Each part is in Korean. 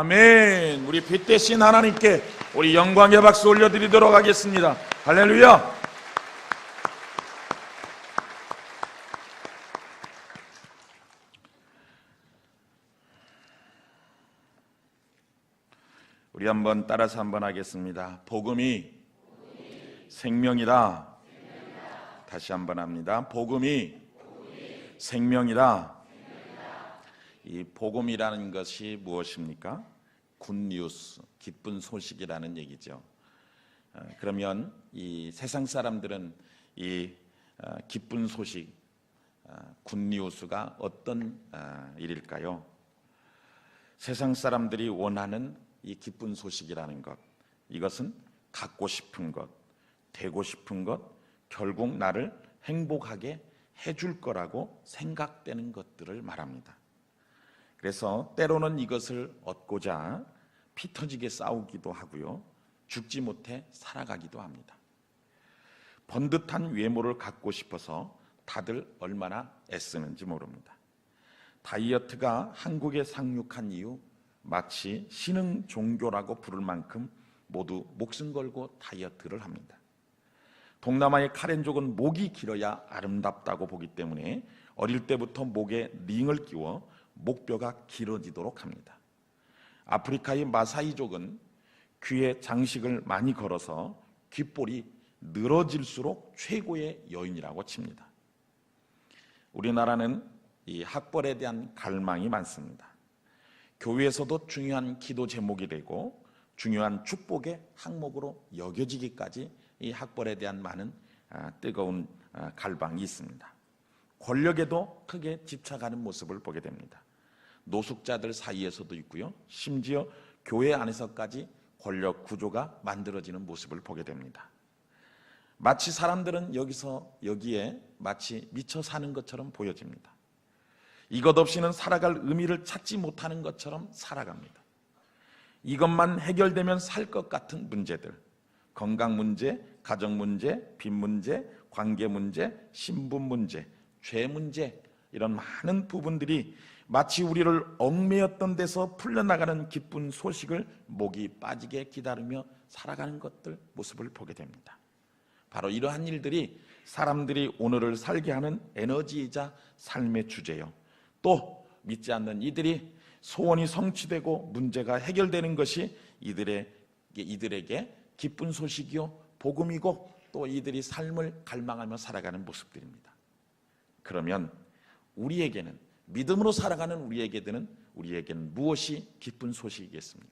아멘. 우리 빛 대신 하나님께 우리 영광의 박수 올려드리도록 하겠습니다. 할렐루야. 우리 한번 따라서 한번 하겠습니다. 복음이 생명이다. 다시 한번 합니다. 복음이 생명이다. 이 복음이라는 것이 무엇입니까? 굿뉴스, 기쁜 소식이라는 얘기죠. 그러면 이 세상 사람들은 이 기쁜 소식, 굿뉴스가 어떤 일일까요? 세상 사람들이 원하는 이 기쁜 소식이라는 것, 이것은 갖고 싶은 것, 되고 싶은 것, 결국 나를 행복하게 해줄 거라고 생각되는 것들을 말합니다. 그래서 때로는 이것을 얻고자 피 터지게 싸우기도 하고요, 죽지 못해 살아가기도 합니다. 번듯한 외모를 갖고 싶어서 다들 얼마나 애쓰는지 모릅니다. 다이어트가 한국에 상륙한 이후 마치 신흥 종교라고 부를 만큼 모두 목숨 걸고 다이어트를 합니다. 동남아의 카렌족은 목이 길어야 아름답다고 보기 때문에 어릴 때부터 목에 링을 끼워 목뼈가 길어지도록 합니다. 아프리카의 마사이족은 귀에 장식을 많이 걸어서 귓볼이 늘어질수록 최고의 여인이라고 칩니다. 우리나라는 이 학벌에 대한 갈망이 많습니다. 교회에서도 중요한 기도 제목이 되고 중요한 축복의 항목으로 여겨지기까지 이 학벌에 대한 많은 뜨거운 갈망이 있습니다. 권력에도 크게 집착하는 모습을 보게 됩니다. 노숙자들 사이에서도 있고요, 심지어 교회 안에서까지 권력 구조가 만들어지는 모습을 보게 됩니다. 마치 사람들은 여기에 마치 미쳐 사는 것처럼 보여집니다. 이것 없이는 살아갈 의미를 찾지 못하는 것처럼 살아갑니다. 이것만 해결되면 살 것 같은 문제들, 건강 문제, 가정 문제, 빚 문제, 관계 문제, 신분 문제, 죄 문제, 이런 많은 부분들이 마치 우리를 얽매였던 데서 풀려나가는 기쁜 소식을 목이 빠지게 기다리며 살아가는 것들 모습을 보게 됩니다. 바로 이러한 일들이 사람들이 오늘을 살게 하는 에너지이자 삶의 주제요, 또 믿지 않는 이들이 소원이 성취되고 문제가 해결되는 것이 이들에게 기쁜 소식이요 복음이고 또 이들이 삶을 갈망하며 살아가는 모습들입니다. 그러면 우리에게는, 믿음으로 살아가는 우리에게는 무엇이 기쁜 소식이겠습니까?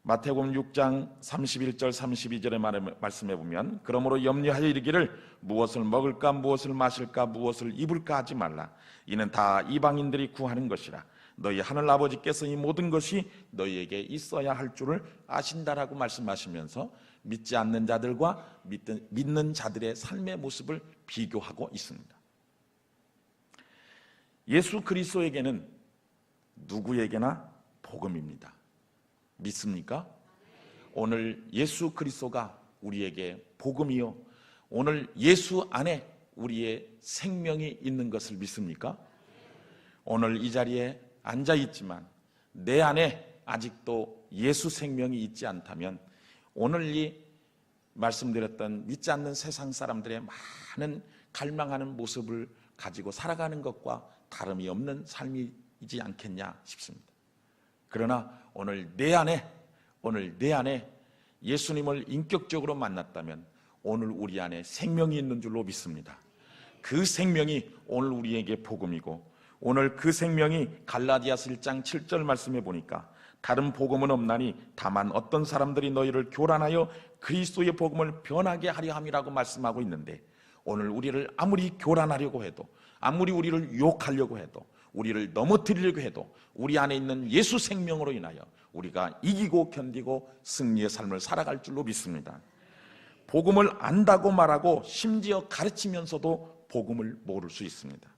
마태복음 6장 31절 32절의 말씀해 보면, 그러므로 염려하여 이르기를 무엇을 먹을까 무엇을 마실까 무엇을 입을까 하지 말라. 이는 다 이방인들이 구하는 것이라. 너희 하늘 아버지께서 이 모든 것이 너희에게 있어야 할 줄을 아신다라고 말씀하시면서 믿지 않는 자들과 믿는 자들의 삶의 모습을 비교하고 있습니다. 예수 그리스도에게는 누구에게나 복음입니다. 믿습니까? 오늘 예수 그리스도가 우리에게 복음이요, 오늘 예수 안에 우리의 생명이 있는 것을 믿습니까? 오늘 이 자리에 앉아 있지만 내 안에 아직도 예수 생명이 있지 않다면 오늘 이 말씀드렸던 믿지 않는 세상 사람들의 많은 갈망하는 모습을 가지고 살아가는 것과 다름이 없는 삶이지 않겠냐 싶습니다. 그러나 오늘 내 안에 예수님을 인격적으로 만났다면 오늘 우리 안에 생명이 있는 줄로 믿습니다. 그 생명이 오늘 우리에게 복음이고, 오늘 그 생명이 갈라디아서 1장 7절 말씀해 보니까 다른 복음은 없나니 다만 어떤 사람들이 너희를 교란하여 그리스도의 복음을 변하게 하려 함이라고 말씀하고 있는데, 오늘 우리를 아무리 교란하려고 해도, 아무리 우리를 유혹하려고 해도, 우리를 넘어뜨리려고 해도 우리 안에 있는 예수 생명으로 인하여 우리가 이기고 견디고 승리의 삶을 살아갈 줄로 믿습니다. 복음을 안다고 말하고 심지어 가르치면서도 복음을 모를 수 있습니다.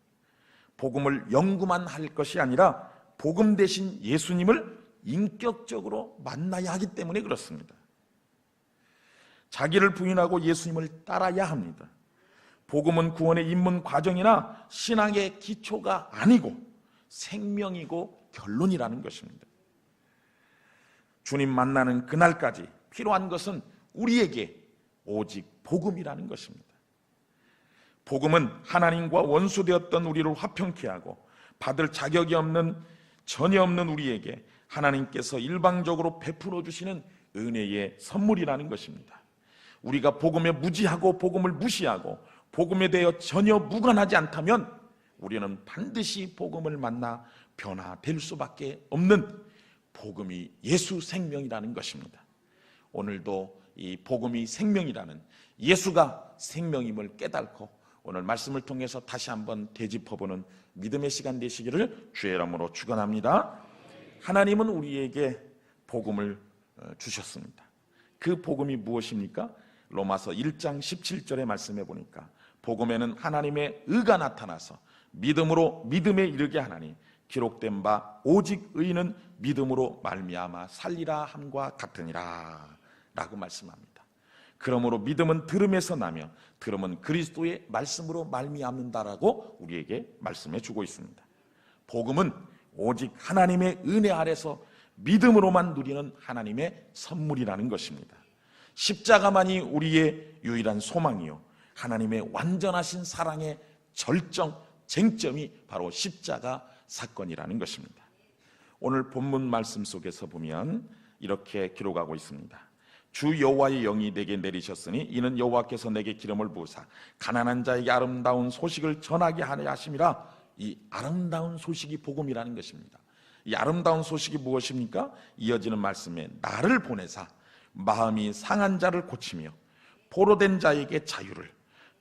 복음을 연구만 할 것이 아니라 복음 대신 예수님을 인격적으로 만나야 하기 때문에 그렇습니다. 자기를 부인하고 예수님을 따라야 합니다. 복음은 구원의 입문 과정이나 신앙의 기초가 아니고 생명이고 결론이라는 것입니다. 주님 만나는 그날까지 필요한 것은 우리에게 오직 복음이라는 것입니다. 복음은 하나님과 원수되었던 우리를 화평케 하고 받을 자격이 전혀 없는 우리에게 하나님께서 일방적으로 베풀어 주시는 은혜의 선물이라는 것입니다. 우리가 복음에 무지하고 복음을 무시하고 복음에 대해 전혀 무관하지 않다면 우리는 반드시 복음을 만나 변화될 수밖에 없는 복음이 예수 생명이라는 것입니다. 오늘도 이 복음이 생명이라는, 예수가 생명임을 깨닫고 오늘 말씀을 통해서 다시 한번 되짚어보는 믿음의 시간 되시기를 주의 이름으로 축원합니다. 하나님은 우리에게 복음을 주셨습니다. 그 복음이 무엇입니까? 로마서 1장 17절의 말씀해 보니까 복음에는 하나님의 의가 나타나서 믿음으로 믿음에 이르게 하나니 기록된 바 오직 의인은 믿음으로 말미암아 살리라 함과 같으니라 라고 말씀합니다. 그러므로 믿음은 들음에서 나며 들음은 그리스도의 말씀으로 말미암는다라고 우리에게 말씀해 주고 있습니다. 복음은 오직 하나님의 은혜 아래서 믿음으로만 누리는 하나님의 선물이라는 것입니다. 십자가만이 우리의 유일한 소망이요 하나님의 완전하신 사랑의 절정, 쟁점이 바로 십자가 사건이라는 것입니다. 오늘 본문 말씀 속에서 보면 이렇게 기록하고 있습니다. 주 여호와의 영이 내게 내리셨으니 이는 여호와께서 내게 기름을 부으사 가난한 자에게 아름다운 소식을 전하게 하려 하심이라. 이 아름다운 소식이 복음이라는 것입니다. 이 아름다운 소식이 무엇입니까? 이어지는 말씀에 나를 보내사 마음이 상한 자를 고치며 포로된 자에게 자유를,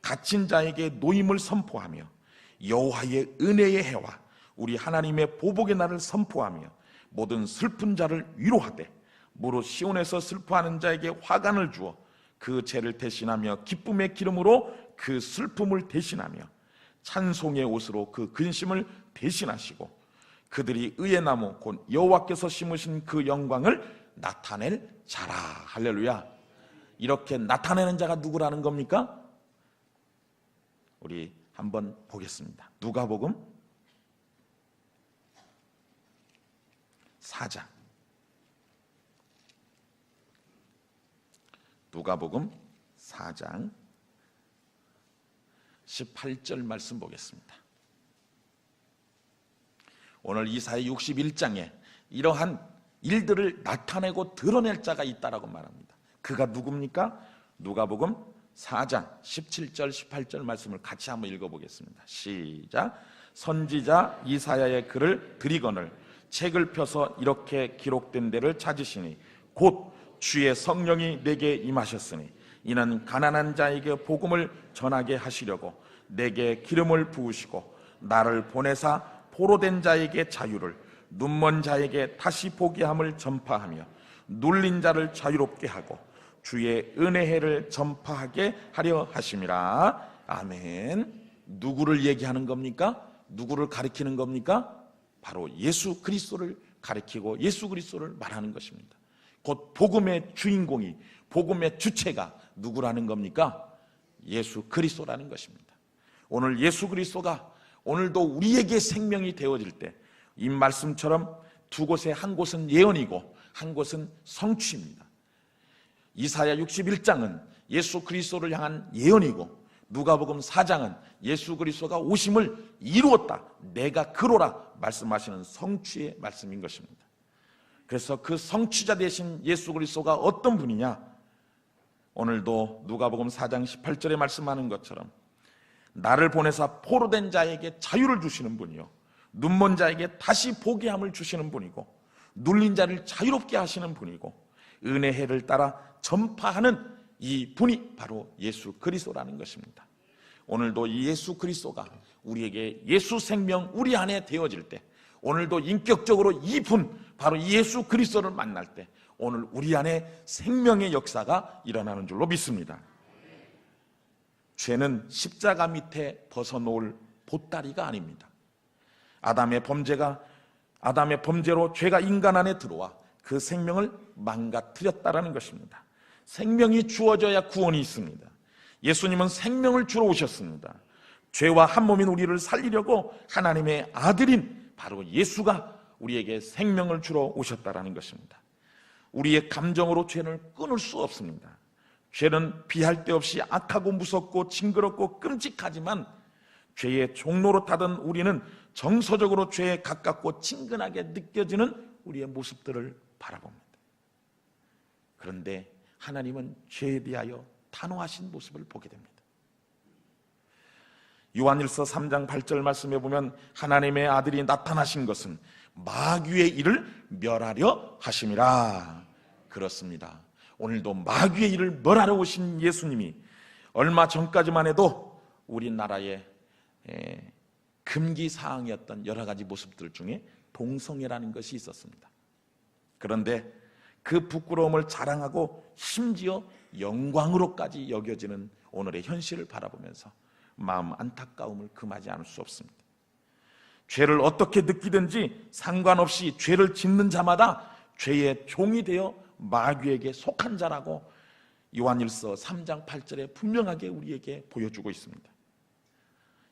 갇힌 자에게 노임을 선포하며 여호와의 은혜의 해와 우리 하나님의 보복의 날을 선포하며 모든 슬픈 자를 위로하되 무릇 시온에서 슬퍼하는 자에게 화관을 주어 그 죄를 대신하며 기쁨의 기름으로 그 슬픔을 대신하며 찬송의 옷으로 그 근심을 대신하시고 그들이 의의 나무 곧 여호와께서 심으신 그 영광을 나타낼 자라. 할렐루야. 이렇게 나타내는 자가 누구라는 겁니까? 우리 한번 보겠습니다. 누가복음 4장, 누가복음 4장 18절 말씀 보겠습니다. 오늘 이사야 61장에 이러한 일들을 나타내고 드러낼 자가 있다라고 말합니다. 그가 누굽니까? 누가복음 4장 17절 18절 말씀을 같이 한번 읽어보겠습니다. 시작. 선지자 이사야의 글을 드리거늘 책을 펴서 이렇게 기록된 데를 찾으시니 곧 주의 성령이 내게 임하셨으니 이는 가난한 자에게 복음을 전하게 하시려고 내게 기름을 부으시고 나를 보내사 포로된 자에게 자유를, 눈먼 자에게 다시 보게 함을 전파하며 눌린 자를 자유롭게 하고 주의 은혜를 전파하게 하려 하심이라. 아멘. 누구를 얘기하는 겁니까? 누구를 가리키는 겁니까? 바로 예수 그리스도를 가리키고 예수 그리스도를 말하는 것입니다. 곧 복음의 주인공이, 복음의 주체가 누구라는 겁니까? 예수 그리스도라는 것입니다. 오늘 예수 그리스도가 오늘도 우리에게 생명이 되어질 때 이 말씀처럼 두 곳에 한 곳은 예언이고 한 곳은 성취입니다. 이사야 61장은 예수 그리스도를 향한 예언이고 누가복음 4장은 예수 그리스도가 오심을 이루었다, 내가 그로라 말씀하시는 성취의 말씀인 것입니다. 그래서 그 성취자 되신 예수 그리스도가 어떤 분이냐? 오늘도 누가복음 4장 18절에 말씀하는 것처럼 나를 보내사 포로된 자에게 자유를 주시는 분이요 눈먼 자에게 다시 보게 함을 주시는 분이고 눌린 자를 자유롭게 하시는 분이고 은혜의 해를 따라 전파하는 이 분이 바로 예수 그리스도라는 것입니다. 오늘도 이 예수 그리스도가 우리에게 예수 생명 우리 안에 되어질 때, 오늘도 인격적으로 이 분 바로 예수 그리스도를 만날 때 오늘 우리 안에 생명의 역사가 일어나는 줄로 믿습니다. 죄는 십자가 밑에 벗어놓을 보따리가 아닙니다. 아담의 범죄로 죄가 인간 안에 들어와 그 생명을 망가뜨렸다라는 것입니다. 생명이 주어져야 구원이 있습니다. 예수님은 생명을 주러 오셨습니다. 죄와 한 몸인 우리를 살리려고 하나님의 아들인 바로 예수가 우리에게 생명을 주러 오셨다라는 것입니다. 우리의 감정으로 죄를 끊을 수 없습니다. 죄는 비할 데 없이 악하고 무섭고 징그럽고 끔찍하지만 죄의 종로로 타던 우리는 정서적으로 죄에 가깝고 친근하게 느껴지는 우리의 모습들을 바라봅니다. 그런데 하나님은 죄에 대하여 단호하신 모습을 보게 됩니다. 요한일서 3장 8절 말씀에 보면 하나님의 아들이 나타나신 것은 마귀의 일을 멸하려 하심이라. 그렇습니다. 오늘도 마귀의 일을 멸하러 오신 예수님이 얼마 전까지만 해도 우리나라의 금기 사항이었던 여러 가지 모습들 중에 동성애라는 것이 있었습니다. 그런데 그 부끄러움을 자랑하고 심지어 영광으로까지 여겨지는 오늘의 현실을 바라보면서 마음 안타까움을 금하지 않을 수 없습니다. 죄를 어떻게 느끼든지 상관없이 죄를 짓는 자마다 죄의 종이 되어 마귀에게 속한 자라고 요한일서 3장 8절에 분명하게 우리에게 보여주고 있습니다.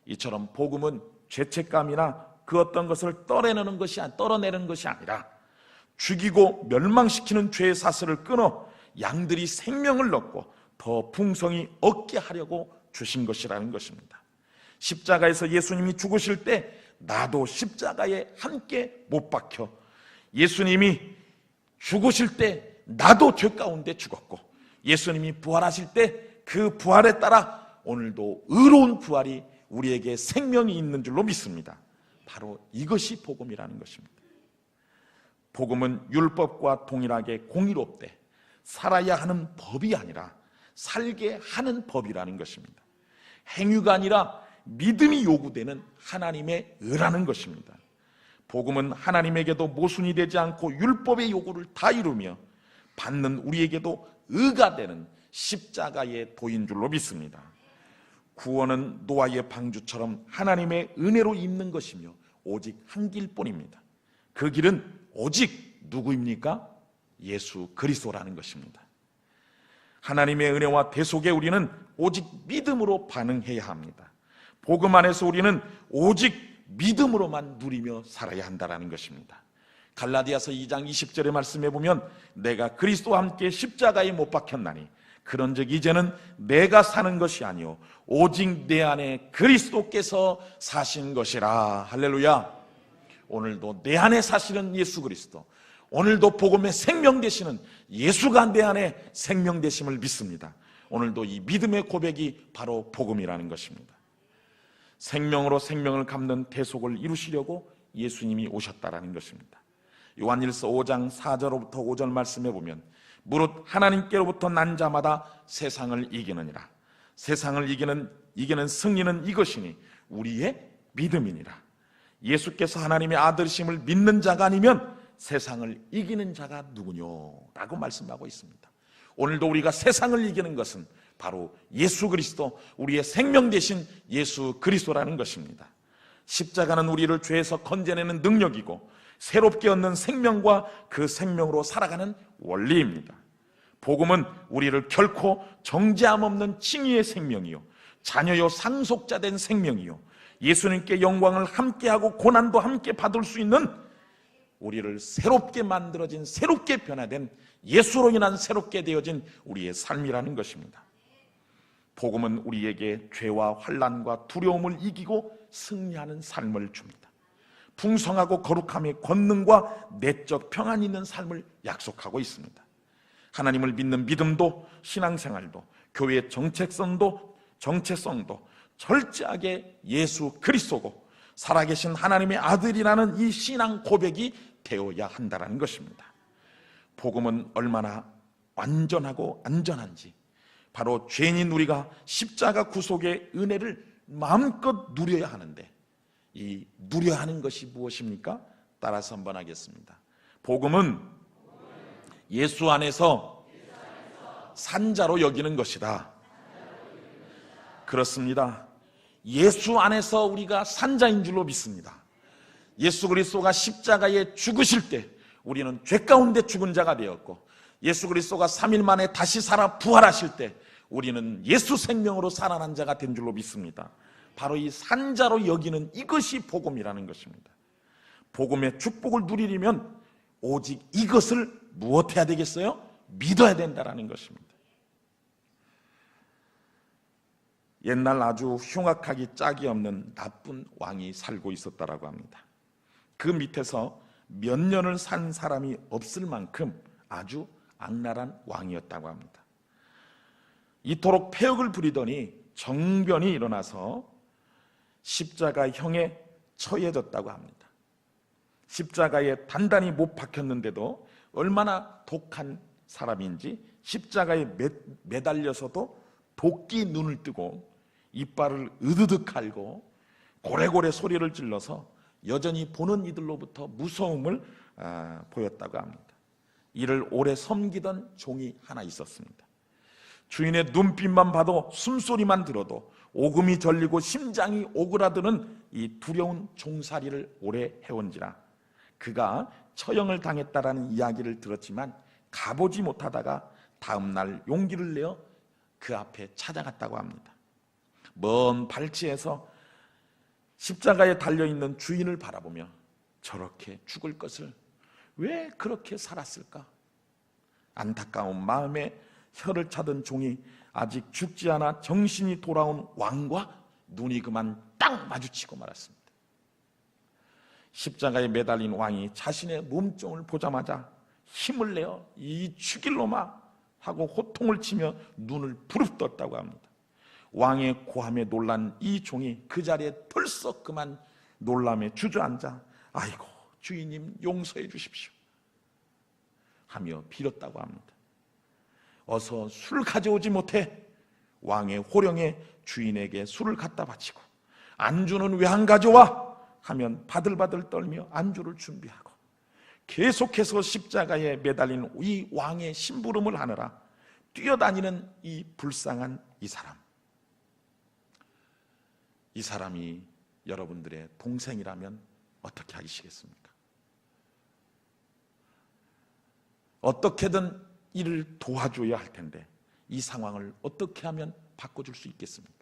이처럼 복음은 죄책감이나 그 어떤 것을 떨어내는 것이 아니라 죽이고 멸망시키는 죄의 사슬을 끊어 양들이 생명을 얻고 더 풍성히 얻게 하려고 주신 것이라는 것입니다. 십자가에서 예수님이 죽으실 때 나도 십자가에 함께 못 박혀 예수님이 죽으실 때 나도 죄 가운데 죽었고 예수님이 부활하실 때 그 부활에 따라 오늘도 의로운 부활이 우리에게 생명이 있는 줄로 믿습니다. 바로 이것이 복음이라는 것입니다. 복음은 율법과 동일하게 공의롭되 살아야 하는 법이 아니라 살게 하는 법이라는 것입니다. 행위가 아니라 믿음이 요구되는 하나님의 의라는 것입니다. 복음은 하나님에게도 모순이 되지 않고 율법의 요구를 다 이루며 받는 우리에게도 의가 되는 십자가의 도인 줄로 믿습니다. 구원은 노아의 방주처럼 하나님의 은혜로 입는 것이며 오직 한 길뿐입니다. 그 길은 오직 누구입니까? 예수 그리스도라는 것입니다. 하나님의 은혜와 대속에 우리는 오직 믿음으로 반응해야 합니다. 복음 안에서 우리는 오직 믿음으로만 누리며 살아야 한다는 것입니다. 갈라디아서 2장 20절의 말씀에 보면 내가 그리스도와 함께 십자가에 못 박혔나니 그런즉 이제는 내가 사는 것이 아니요 오직 내 안에 그리스도께서 사신 것이라. 할렐루야. 오늘도 내 안에 사시는 예수 그리스도, 오늘도 복음의 생명 되시는 예수가 내 안에 생명 되심을 믿습니다. 오늘도 이 믿음의 고백이 바로 복음이라는 것입니다. 생명으로 생명을 갚는 대속을 이루시려고 예수님이 오셨다라는 것입니다. 요한일서 5장 4절부터 5절 말씀에 보면 무릇 하나님께로부터 난 자마다 세상을 이기느니라. 세상을 이기는 승리는 이것이니 우리의 믿음이니라. 예수께서 하나님의 아들이심을 믿는 자가 아니면 세상을 이기는 자가 누구뇨? 라고 말씀하고 있습니다. 오늘도 우리가 세상을 이기는 것은 바로 예수 그리스도, 우리의 생명 되신 예수 그리스도라는 것입니다. 십자가는 우리를 죄에서 건져내는 능력이고 새롭게 얻는 생명과 그 생명으로 살아가는 원리입니다. 복음은 우리를 결코 정죄함 없는 칭의의 생명이요 자녀요 상속자 된 생명이요 예수님께 영광을 함께하고 고난도 함께 받을 수 있는 우리를 새롭게 만들어진, 새롭게 변화된, 예수로 인한 새롭게 되어진 우리의 삶이라는 것입니다. 복음은 우리에게 죄와 환난과 두려움을 이기고 승리하는 삶을 줍니다. 풍성하고 거룩함의 권능과 내적 평안이 있는 삶을 약속하고 있습니다. 하나님을 믿는 믿음도 신앙생활도 교회의 정체성도 철저하게 예수 그리스도고 살아계신 하나님의 아들이라는 이 신앙 고백이 되어야 한다는 것입니다. 복음은 얼마나 완전하고 안전한지 바로 죄인인 우리가 십자가 구속의 은혜를 마음껏 누려야 하는데 이 누려야 하는 것이 무엇입니까? 따라서 한번 하겠습니다. 복음은 예수 안에서 산자로 여기는 것이다. 그렇습니다. 예수 안에서 우리가 산자인 줄로 믿습니다. 예수 그리스도가 십자가에 죽으실 때 우리는 죄 가운데 죽은 자가 되었고 예수 그리스도가 3일 만에 다시 살아 부활하실 때 우리는 예수 생명으로 살아난 자가 된 줄로 믿습니다. 바로 이 산자로 여기는 이것이 복음이라는 것입니다. 복음의 축복을 누리려면 오직 이것을 무엇해야 되겠어요? 믿어야 된다라는 것입니다. 옛날 아주 흉악하기 짝이 없는 나쁜 왕이 살고 있었다라고 합니다. 그 밑에서 몇 년을 산 사람이 없을 만큼 아주 악랄한 왕이었다고 합니다. 이토록 폐역을 부리더니 정변이 일어나서 십자가형에 처해졌다고 합니다. 십자가에 단단히 못 박혔는데도 얼마나 독한 사람인지 십자가에 매달려서도 도끼 눈을 뜨고 이빨을 으드득 갈고 고래고래 소리를 질러서 여전히 보는 이들로부터 무서움을 보였다고 합니다. 이를 오래 섬기던 종이 하나 있었습니다. 주인의 눈빛만 봐도 숨소리만 들어도 오금이 절리고 심장이 오그라드는 이 두려운 종살이를 오래 해온지라 그가 처형을 당했다라는 이야기를 들었지만 가보지 못하다가 다음날 용기를 내어 그 앞에 찾아갔다고 합니다. 먼 발치에서 십자가에 달려있는 주인을 바라보며 저렇게 죽을 것을 왜 그렇게 살았을까? 안타까운 마음에 혀를 차던 종이 아직 죽지 않아 정신이 돌아온 왕과 눈이 그만 딱 마주치고 말았습니다. 십자가에 매달린 왕이 자신의 몸종을 보자마자 힘을 내어 이 죽일 놈아 하고 호통을 치며 눈을 부릅떴다고 합니다. 왕의 고함에 놀란 이 종이 그 자리에 덜썩 그만 놀람에 주저앉아 아이고 주인님 용서해 주십시오 하며 빌었다고 합니다. 어서 술 가져오지 못해 왕의 호령에 주인에게 술을 갖다 바치고 안주는 왜 안 가져와? 하면 바들바들 떨며 안주를 준비하고 계속해서 십자가에 매달린 이 왕의 심부름을 하느라 뛰어다니는 이 불쌍한 이 사람. 이 사람이 여러분들의 동생이라면 어떻게 하시겠습니까? 어떻게든 이를 도와줘야 할 텐데 이 상황을 어떻게 하면 바꿔줄 수 있겠습니까?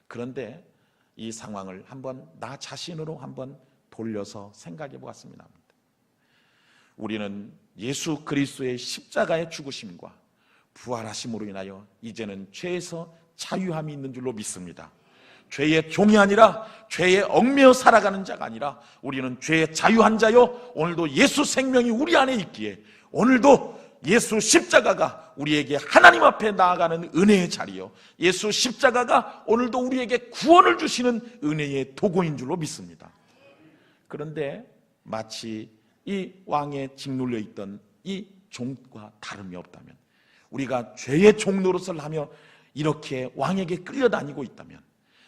그런데 이 상황을 한번 나 자신으로 한번 돌려서 생각해 보았습니다. 우리는 예수 그리스도의 십자가의 죽으심과 부활하심으로 인하여 이제는 죄에서 자유함이 있는 줄로 믿습니다. 죄의 종이 아니라 죄에 얽매여 살아가는 자가 아니라 우리는 죄의 자유한 자요 오늘도 예수 생명이 우리 안에 있기에 오늘도 예수 십자가가 우리에게 하나님 앞에 나아가는 은혜의 자리요 예수 십자가가 오늘도 우리에게 구원을 주시는 은혜의 도구인 줄로 믿습니다. 그런데 마치 이 왕에 짓눌려 있던 이 종과 다름이 없다면 우리가 죄의 종 노릇을 하며 이렇게 왕에게 끌려다니고 있다면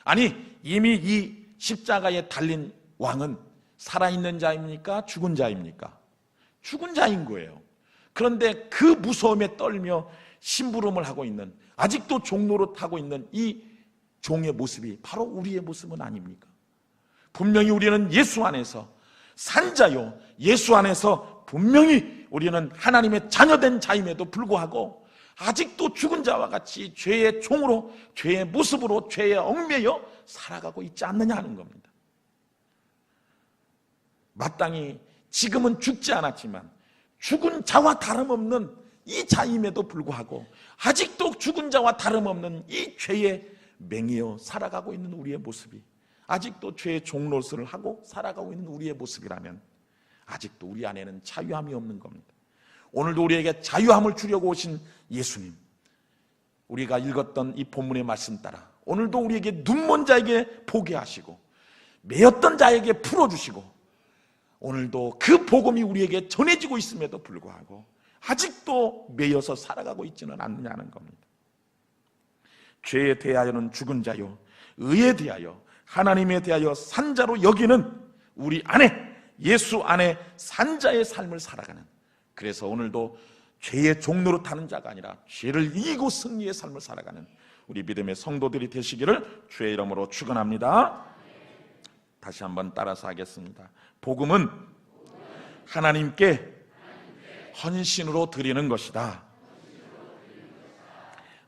아니 이미 이 십자가에 달린 왕은 살아있는 자입니까? 죽은 자입니까? 죽은 자인 거예요. 그런데 그 무서움에 떨며 심부름을 하고 있는 아직도 종 노릇하고 있는 이 종의 모습이 바로 우리의 모습은 아닙니까? 분명히 우리는 예수 안에서 산 자요 예수 안에서 분명히 우리는 하나님의 자녀된 자임에도 불구하고 아직도 죽은 자와 같이 죄의 종으로 죄의 모습으로 죄에 얽매여 살아가고 있지 않느냐 하는 겁니다. 마땅히 지금은 죽지 않았지만 죽은 자와 다름없는 이 자임에도 불구하고 아직도 죽은 자와 다름없는 이 죄에 맹여 살아가고 있는 우리의 모습이 아직도 죄의 종노릇을 하고 살아가고 있는 우리의 모습이라면 아직도 우리 안에는 자유함이 없는 겁니다. 오늘도 우리에게 자유함을 주려고 오신 예수님, 우리가 읽었던 이 본문의 말씀 따라 오늘도 우리에게 눈먼 자에게 보게 하시고 매였던 자에게 풀어주시고 오늘도 그 복음이 우리에게 전해지고 있음에도 불구하고 아직도 매여서 살아가고 있지는 않느냐는 겁니다. 죄에 대하여는 죽은 자요 의에 대하여 하나님에 대하여 산 자로 여기는 우리 안에 예수 안에 산 자의 삶을 살아가는, 그래서 오늘도 죄의 종로로 타는 자가 아니라 죄를 이기고 승리의 삶을 살아가는 우리 믿음의 성도들이 되시기를 주의 이름으로 축원합니다. 다시 한번 따라서 하겠습니다. 복음은 하나님께 헌신으로 드리는 것이다.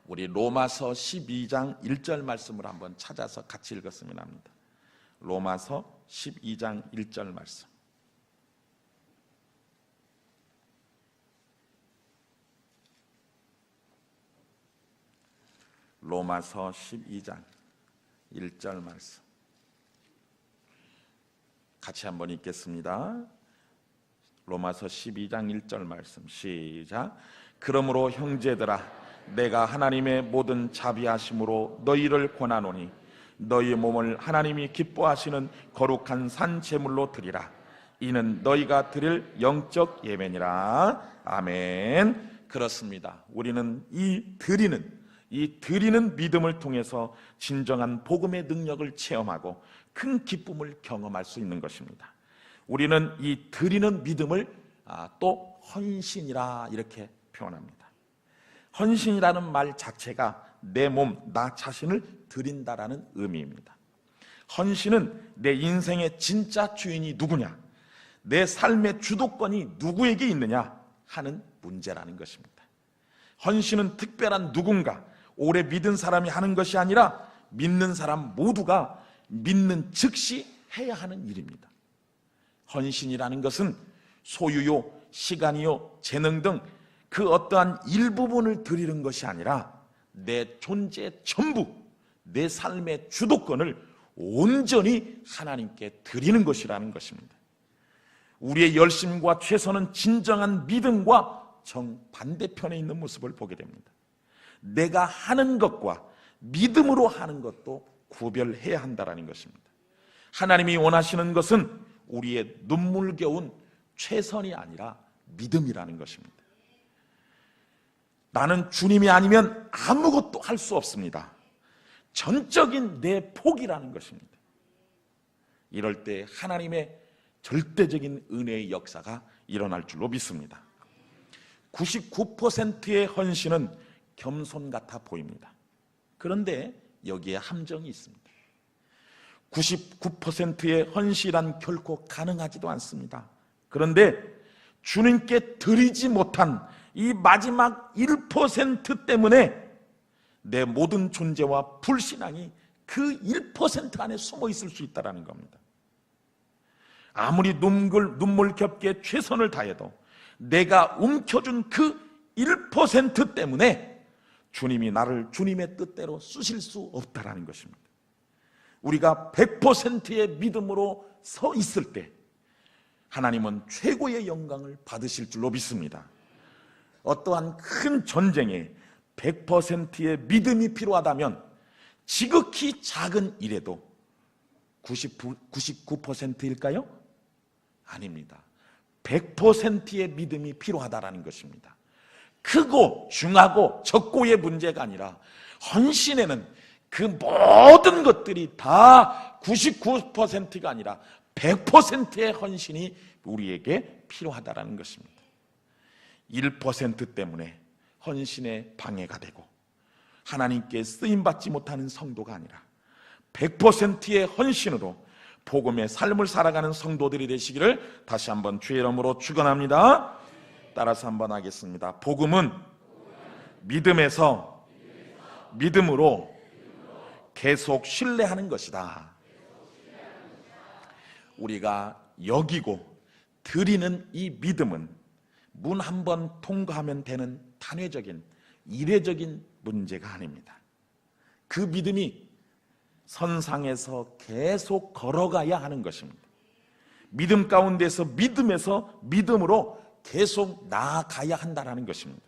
우리 로마서 12장 1절 말씀을 한번 찾아서 같이 읽었으면 합니다. 로마서 12장 1절 말씀. 로마서 12장 1절 말씀 같이 한번 읽겠습니다. 로마서 12장 1절 말씀 시작. 그러므로 형제들아 내가 하나님의 모든 자비하심으로 너희를 권하노니 너희 몸을 하나님이 기뻐하시는 거룩한 산 제물로 드리라. 이는 너희가 드릴 영적 예배니라. 아멘. 그렇습니다. 우리는 이 드리는 믿음을 통해서 진정한 복음의 능력을 체험하고 큰 기쁨을 경험할 수 있는 것입니다. 우리는 이 드리는 믿음을 또 헌신이라 이렇게 표현합니다. 헌신이라는 말 자체가 내 몸, 나 자신을 드린다라는 의미입니다. 헌신은 내 인생의 진짜 주인이 누구냐, 내 삶의 주도권이 누구에게 있느냐 하는 문제라는 것입니다. 헌신은 특별한 누군가, 오래 믿은 사람이 하는 것이 아니라 믿는 사람 모두가 믿는 즉시 해야 하는 일입니다. 헌신이라는 것은 소유요, 시간이요, 재능 등 그 어떠한 일부분을 드리는 것이 아니라 내 존재 전부, 내 삶의 주도권을 온전히 하나님께 드리는 것이라는 것입니다. 우리의 열심과 최선은 진정한 믿음과 정반대편에 있는 모습을 보게 됩니다. 내가 하는 것과 믿음으로 하는 것도 구별해야 한다는 것입니다. 하나님이 원하시는 것은 우리의 눈물겨운 최선이 아니라 믿음이라는 것입니다. 나는 주님이 아니면 아무것도 할 수 없습니다. 전적인 내 포기라는 것입니다. 이럴 때 하나님의 절대적인 은혜의 역사가 일어날 줄로 믿습니다. 99%의 헌신은 겸손 같아 보입니다. 그런데 여기에 함정이 있습니다. 99%의 헌신이란 결코 가능하지도 않습니다. 그런데 주님께 드리지 못한 이 마지막 1% 때문에 내 모든 존재와 불신앙이 그 1% 안에 숨어 있을 수 있다는 겁니다. 아무리 눈물겹게 최선을 다해도 내가 움켜준 그 1% 때문에 주님이 나를 주님의 뜻대로 쓰실 수 없다는 것입니다. 우리가 100%의 믿음으로 서 있을 때 하나님은 최고의 영광을 받으실 줄로 믿습니다. 어떠한 큰 전쟁에 100%의 믿음이 필요하다면 지극히 작은 일에도 99%일까요? 아닙니다. 100%의 믿음이 필요하다는 것입니다. 크고 중하고 적고의 문제가 아니라 헌신에는 그 모든 것들이 다 99%가 아니라 100%의 헌신이 우리에게 필요하다는 것입니다. 1% 때문에 헌신에 방해가 되고 하나님께 쓰임받지 못하는 성도가 아니라 100%의 헌신으로 복음의 삶을 살아가는 성도들이 되시기를 다시 한번 주의 이름으로 축원합니다. 따라서 한번 하겠습니다. 복음은 믿음에서 믿음으로 계속 신뢰하는 것이다. 우리가 여기고 드리는 이 믿음은 문 한 번 통과하면 되는 단회적인 이례적인 문제가 아닙니다. 그 믿음이 선상에서 계속 걸어가야 하는 것입니다. 믿음 가운데서 믿음에서 믿음으로 계속 나아가야 한다는 것입니다.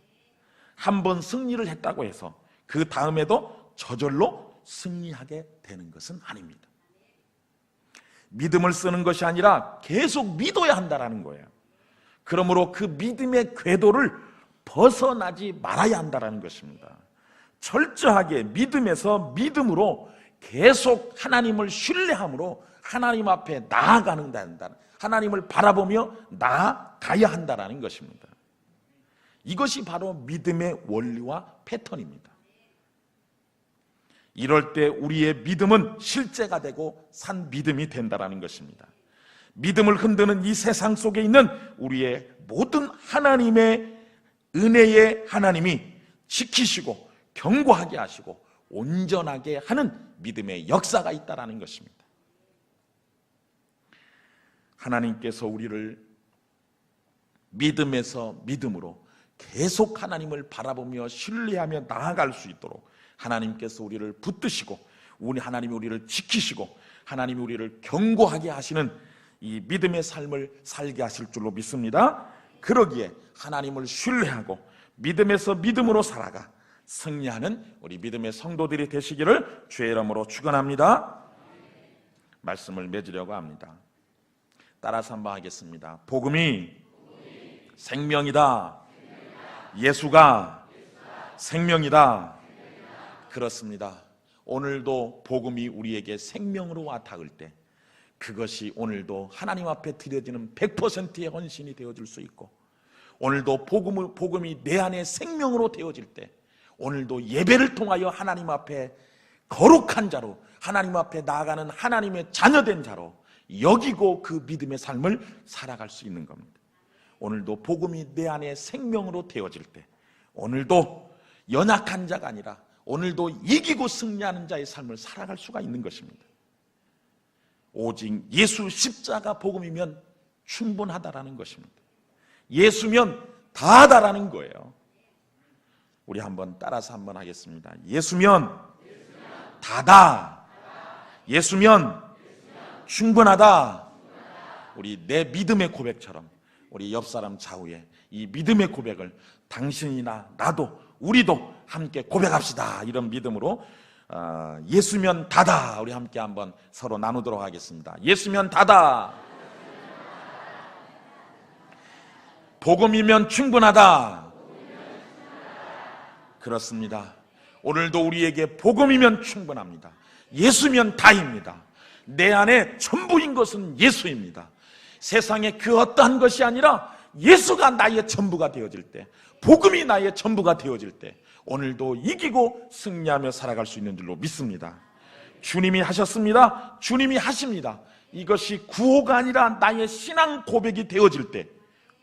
한 번 승리를 했다고 해서 그 다음에도 저절로 승리하게 되는 것은 아닙니다. 믿음을 쓰는 것이 아니라 계속 믿어야 한다는 거예요. 그러므로 그 믿음의 궤도를 벗어나지 말아야 한다는 것입니다. 철저하게 믿음에서 믿음으로 계속 하나님을 신뢰함으로 하나님 앞에 나아가는 다, 하나님을 바라보며 나아가야 한다는 것입니다. 이것이 바로 믿음의 원리와 패턴입니다. 이럴 때 우리의 믿음은 실제가 되고 산 믿음이 된다는 것입니다. 믿음을 흔드는 이 세상 속에 있는 우리의 모든 하나님의 은혜의 하나님이 지키시고 견고하게 하시고 온전하게 하는 믿음의 역사가 있다는 것입니다. 하나님께서 우리를 믿음에서 믿음으로 계속 하나님을 바라보며 신뢰하며 나아갈 수 있도록 하나님께서 우리를 붙드시고 우리 하나님이 우리를 지키시고 하나님이 우리를 견고하게 하시는 이 믿음의 삶을 살게 하실 줄로 믿습니다. 그러기에 하나님을 신뢰하고 믿음에서 믿음으로 살아가 승리하는 우리 믿음의 성도들이 되시기를 주의 이름으로 축원합니다. 말씀을 맺으려고 합니다. 따라서 한번 하겠습니다. 복음이 생명이다. 예수가 생명이다. 그렇습니다. 오늘도 복음이 우리에게 생명으로 와 닿을 때 그것이 오늘도 하나님 앞에 드려지는 100%의 헌신이 되어질 수 있고, 오늘도 복음이 내 안에 생명으로 되어질 때 오늘도 예배를 통하여 하나님 앞에 거룩한 자로 하나님 앞에 나아가는 하나님의 자녀된 자로 여기고 그 믿음의 삶을 살아갈 수 있는 겁니다. 오늘도 복음이 내 안에 생명으로 되어질 때 오늘도 연약한 자가 아니라 오늘도 이기고 승리하는 자의 삶을 살아갈 수가 있는 것입니다. 오직 예수 십자가 복음이면 충분하다라는 것입니다. 예수면 다하다라는 거예요. 우리 한번 따라서 한번 하겠습니다. 예수면 다다. 예수면 충분하다. 우리 내 믿음의 고백처럼 우리 옆 사람 좌우에 이 믿음의 고백을 당신이나 나도 우리도 함께 고백합시다. 이런 믿음으로 예수면 다다. 우리 함께 한번 서로 나누도록 하겠습니다. 예수면 다다. 복음이면 충분하다. 그렇습니다. 오늘도 우리에게 복음이면 충분합니다. 예수면 다입니다. 내 안에 전부인 것은 예수입니다. 세상에 그 어떠한 것이 아니라 예수가 나의 전부가 되어질 때, 복음이 나의 전부가 되어질 때 오늘도 이기고 승리하며 살아갈 수 있는 줄로 믿습니다. 주님이 하셨습니다. 주님이 하십니다. 이것이 구호가 아니라 나의 신앙 고백이 되어질 때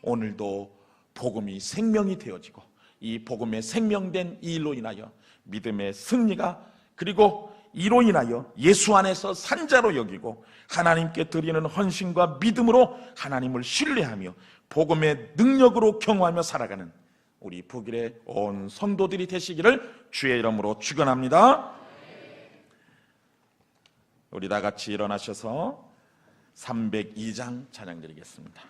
오늘도 복음이 생명이 되어지고 이 복음의 생명된 이 일로 인하여 믿음의 승리가, 그리고 이로 인하여 예수 안에서 산자로 여기고 하나님께 드리는 헌신과 믿음으로 하나님을 신뢰하며 복음의 능력으로 경험하며 살아가는 우리 북일의 온 성도들이 되시기를 주의 이름으로 축원합니다. 우리 다 같이 일어나셔서 302장 찬양 드리겠습니다.